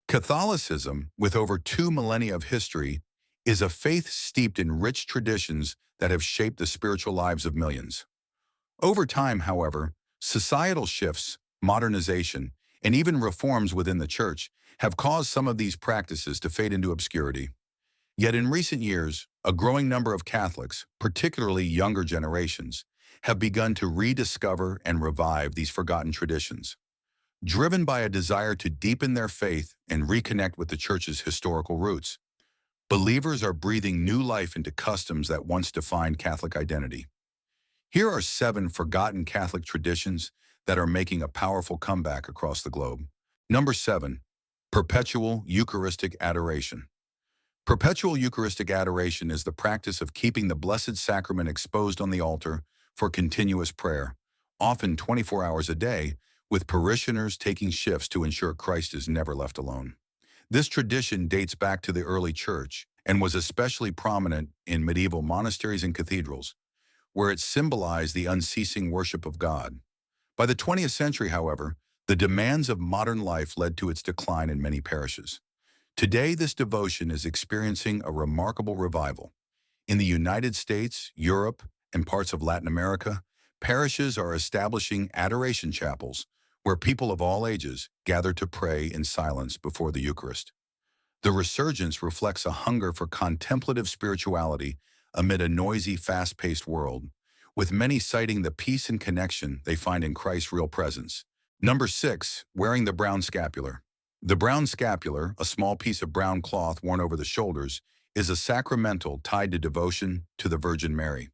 Catholicism, with over 2 millennia of history, is a faith steeped in rich traditions that have shaped the spiritual lives of millions. Over time, however, societal shifts, modernization, and even reforms within the Church have caused some of these practices to fade into obscurity. Yet in recent years, a growing number of Catholics, particularly younger generations, have begun to rediscover and revive these forgotten traditions. Driven by a desire to deepen their faith and reconnect with the Church's historical roots, believers are breathing new life into customs that once defined Catholic identity. Here are 7 forgotten Catholic traditions that are making a powerful comeback across the globe. Number 7. Perpetual Eucharistic Adoration. Perpetual Eucharistic adoration is the practice of keeping the Blessed Sacrament exposed on the altar for continuous prayer, often 24 hours a day, with parishioners taking shifts to ensure Christ is never left alone. This tradition dates back to the early Church and was especially prominent in medieval monasteries and cathedrals, where it symbolized the unceasing worship of God. By the 20th century, however, the demands of modern life led to its decline in many parishes. Today, this devotion is experiencing a remarkable revival. In the United States, Europe, and parts of Latin America, parishes are establishing adoration chapels where people of all ages gather to pray in silence before the Eucharist. The resurgence reflects a hunger for contemplative spirituality amid a noisy, fast-paced world, with many citing the peace and connection they find in Christ's real presence. Number 6. Wearing the brown scapular. The brown scapular, a small piece of brown cloth worn over the shoulders, is a sacramental tied to devotion to the Virgin Mary.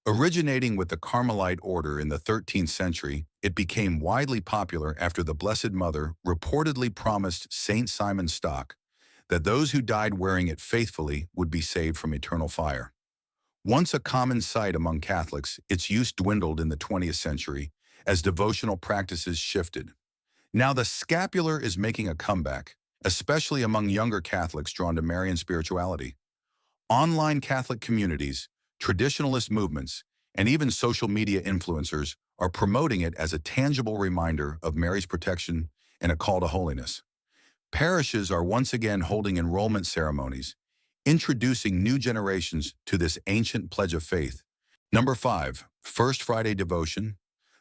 Originating with the Carmelite order in the 13th century, it became widely popular after the Blessed Mother reportedly promised Saint Simon Stock that those who died wearing it faithfully would be saved from eternal fire. Once a common sight among Catholics, its use dwindled in the 20th century as devotional practices shifted. Now the scapular is making a comeback, especially among younger Catholics drawn to Marian spirituality. Online Catholic communities, traditionalist movements, and even social media influencers are promoting it as a tangible reminder of Mary's protection and a call to holiness. Parishes are once again holding enrollment ceremonies, introducing new generations to this ancient pledge of faith. Number 5. First Friday Devotion.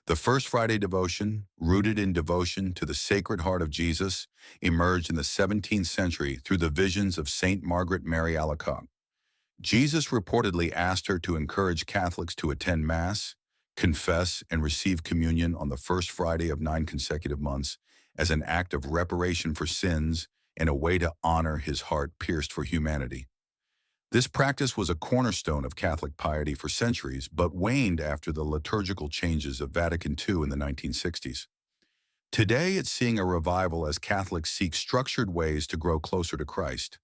The First Friday Devotion, rooted in devotion to the Sacred Heart of Jesus, emerged in the 17th century through the visions of Saint Margaret Mary Alacoque. Jesus reportedly asked her to encourage Catholics to attend Mass, confess, and receive communion on the first Friday of 9 consecutive months as an act of reparation for sins and a way to honor his heart pierced for humanity. This practice was a cornerstone of Catholic piety for centuries, but waned after the liturgical changes of Vatican II in the 1960s. Today, it's seeing a revival as Catholics seek structured ways to grow closer to Christ.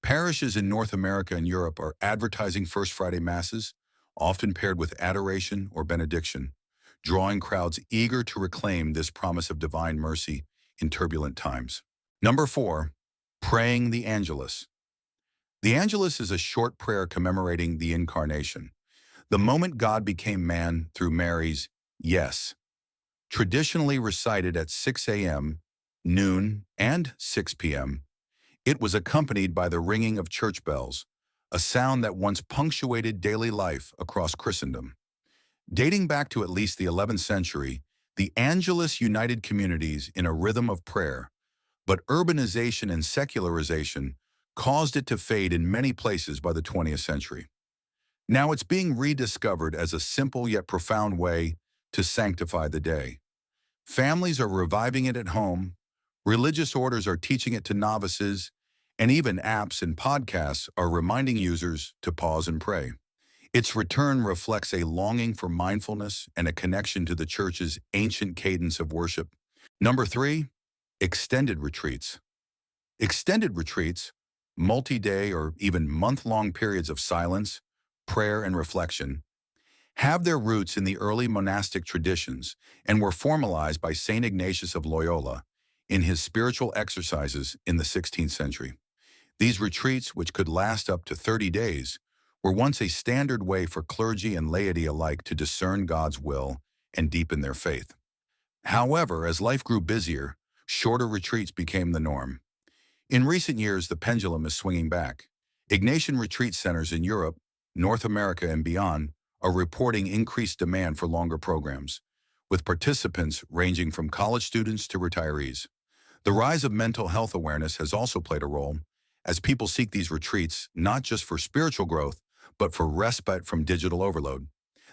Parishes in North America and Europe are advertising First Friday Masses, often paired with adoration or benediction, drawing crowds eager to reclaim this promise of divine mercy in turbulent times. Number 4. Praying the Angelus. The Angelus is a short prayer commemorating the Incarnation, the moment God became man through Mary's yes. Traditionally recited at 6 a.m., noon, and 6 p.m., it was accompanied by the ringing of church bells, a sound that once punctuated daily life across Christendom. Dating back to at least the 11th century, the Angelus united communities in a rhythm of prayer, but urbanization and secularization caused it to fade in many places by the 20th century. Now it's being rediscovered as a simple yet profound way to sanctify the day. Families are reviving it at home, religious orders are teaching it to novices, and even apps and podcasts are reminding users to pause and pray. Its return reflects a longing for mindfulness and a connection to the Church's ancient cadence of worship. Number 3. Extended retreats. Extended retreats, multi-day or even month-long periods of silence, prayer, and reflection, have their roots in the early monastic traditions and were formalized by St. Ignatius of Loyola in his spiritual exercises in the 16th century. These retreats, which could last up to 30 days, were once a standard way for clergy and laity alike to discern God's will and deepen their faith. However, as life grew busier, shorter retreats became the norm. In recent years, the pendulum is swinging back. Ignatian retreat centers in Europe, North America, and beyond are reporting increased demand for longer programs, with participants ranging from college students to retirees. The rise of mental health awareness has also played a role, as people seek these retreats not just for spiritual growth, but for respite from digital overload.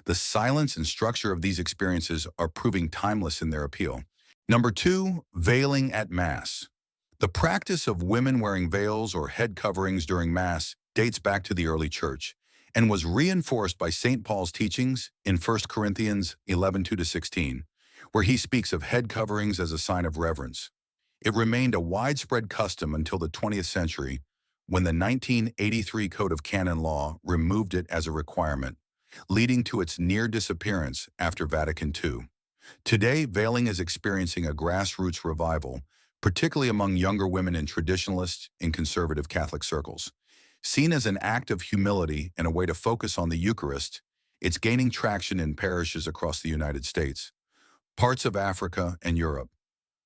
The silence and structure of these experiences are proving timeless in their appeal. Number two, veiling at Mass. The practice of women wearing veils or head coverings during Mass dates back to the early church and was reinforced by St. Paul's teachings in 1 Corinthians 11:2-16, where he speaks of head coverings as a sign of reverence. It remained a widespread custom until the 20th century, when the 1983 Code of Canon Law removed it as a requirement, leading to its near disappearance after Vatican II. Today, veiling is experiencing a grassroots revival, particularly among younger women in traditionalist and conservative Catholic circles. Seen as an act of humility and a way to focus on the Eucharist, it's gaining traction in parishes across the United States, parts of Africa, and Europe.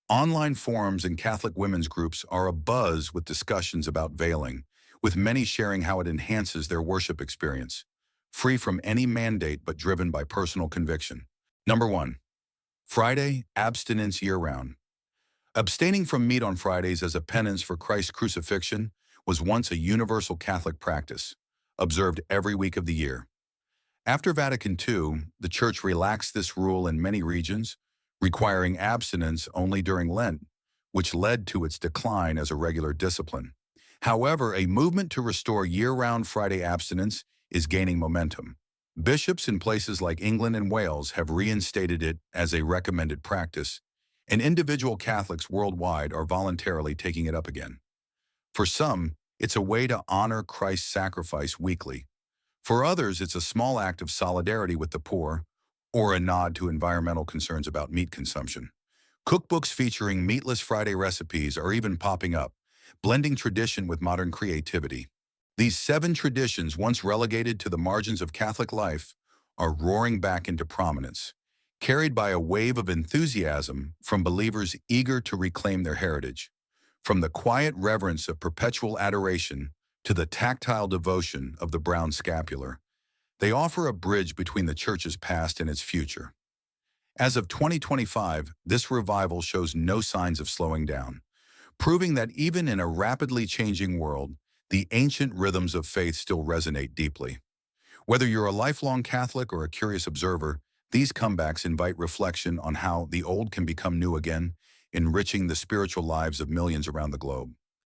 Online forums and Catholic women's groups are abuzz with discussions about veiling, with many sharing how it enhances their worship experience, free from any mandate but driven by personal conviction. Number one, Friday, abstinence year-round. Abstaining from meat on Fridays as a penance for Christ's crucifixion was once a universal Catholic practice, observed every week of the year. After Vatican II, the Church relaxed this rule in many regions, requiring abstinence only during Lent, which led to its decline as a regular discipline. However, a movement to restore year-round Friday abstinence is gaining momentum. Bishops in places like England and Wales have reinstated it as a recommended practice, and individual Catholics worldwide are voluntarily taking it up again. For some, it's a way to honor Christ's sacrifice weekly. For others, it's a small act of solidarity with the poor, or a nod to environmental concerns about meat consumption. Cookbooks featuring meatless Friday recipes are even popping up, blending tradition with modern creativity. These 7 traditions, once relegated to the margins of Catholic life, are roaring back into prominence, carried by a wave of enthusiasm from believers eager to reclaim their heritage. From the quiet reverence of perpetual adoration to the tactile devotion of the brown scapular, they offer a bridge between the Church's past and its future. As of 2025, this revival shows no signs of slowing down, proving that even in a rapidly changing world, the ancient rhythms of faith still resonate deeply. Whether you're a lifelong Catholic or a curious observer, these comebacks invite reflection on how the old can become new again, enriching the spiritual lives of millions around the globe.